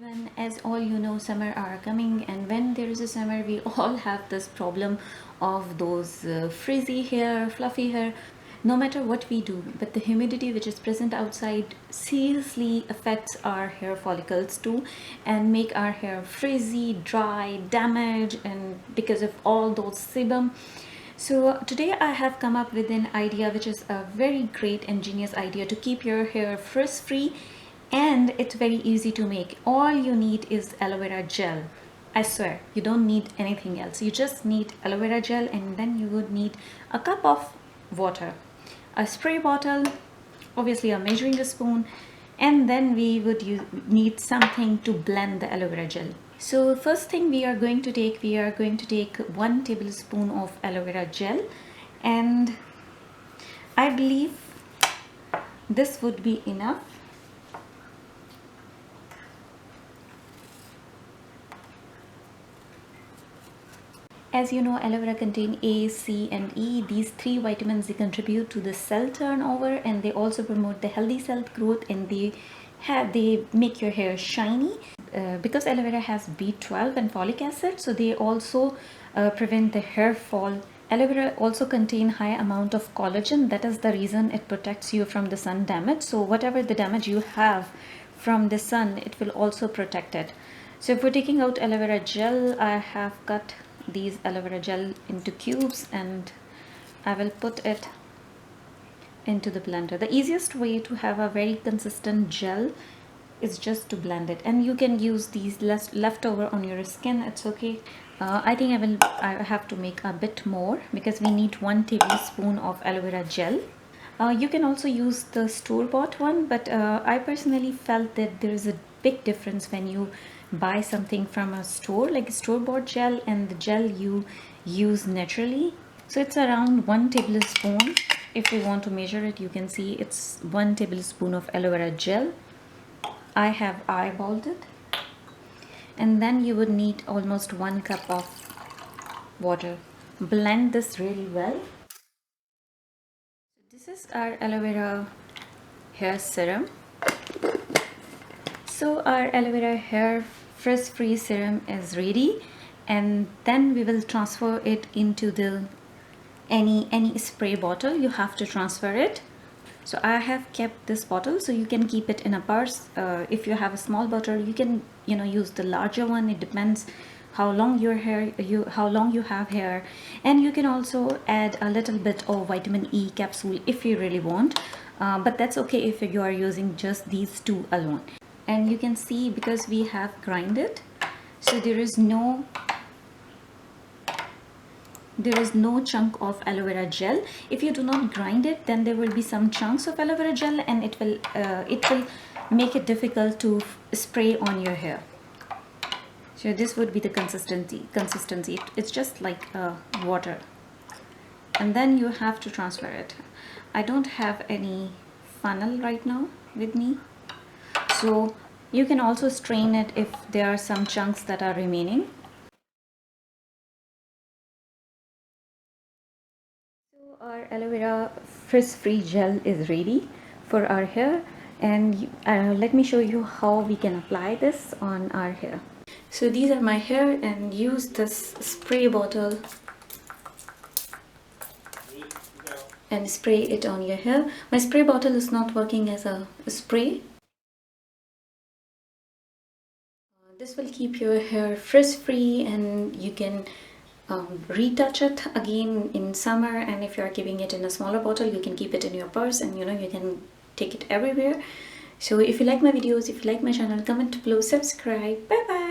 everyone. As all you know, summer are coming, and when there is a summer we all have this problem of those frizzy hair, fluffy hair. No matter what we do, but the humidity which is present outside seriously affects our hair follicles too, and make our hair frizzy, dry, damaged, and because of all those sebum. So today I have come up with an idea which is a very great ingenious idea to keep your hair frizz free, and it's very easy to make. All you need is aloe vera gel. I swear, you don't need anything else. You just need aloe vera gel, and then you would need a cup of water, a spray bottle, obviously a measuring spoon, and then we would need something to blend the aloe vera gel. So first thing we are going to take 1 tablespoon of aloe vera gel, and I believe this would be enough. As you know, aloe vera contain A, C and E. These 3 vitamins, they contribute to the cell turnover, and they also promote the healthy cell growth, and they make your hair shiny. Because aloe vera has B12 and folic acid, so they also prevent the hair fall. Aloe vera also contain high amount of collagen. That is the reason it protects you from the sun damage. So whatever the damage you have from the sun, it will also protect it. So if we're taking out aloe vera gel, I have cut these aloe vera gel into cubes, and I will put it into the blender. The easiest way to have a very consistent gel is just to blend it, and you can use these leftover on your skin. It's okay. I think I have to make a bit more because we need 1 tablespoon of aloe vera gel. You can also use the store-bought one, but I personally felt that there is a big difference when you buy something from a store, like store-bought gel, and the gel you use naturally. So it's around 1 tablespoon. If you want to measure it, you can see it's 1 tablespoon of aloe vera gel. I have eyeballed it, and then you would need almost 1 cup of water. Blend this really well. This is our aloe vera hair serum. So our aloe vera hair frizz free serum is ready, and then we will transfer it into the any spray bottle. You have to transfer it. So I have kept this bottle, so you can keep it in a purse. If you have a small bottle, you can use the larger one. It depends how long you have hair, and you can also add a little bit of vitamin E capsule if you really want, but that's okay if you are using just these 2 alone. And you can see, because we have grinded, so there is no chunk of aloe vera gel. If you do not grind it, then there will be some chunks of aloe vera gel, and it will make it difficult to spray on your hair. So this would be the consistency. It's just like water, and then you have to transfer it. I don't have any funnel right now with me, so you can also strain it if there are some chunks that are remaining. Our aloe vera frizz free gel is ready for our hair, and let me show you how we can apply this on our hair. So these are my hair, and use this spray bottle and spray it on your hair. My spray bottle is not working as a spray. This will keep your hair frizz free, and you can retouch it again in summer. And if you are keeping it in a smaller bottle, you can keep it in your purse, and you can take it everywhere. So if you like my videos, if you like my channel, comment below, subscribe. Bye bye.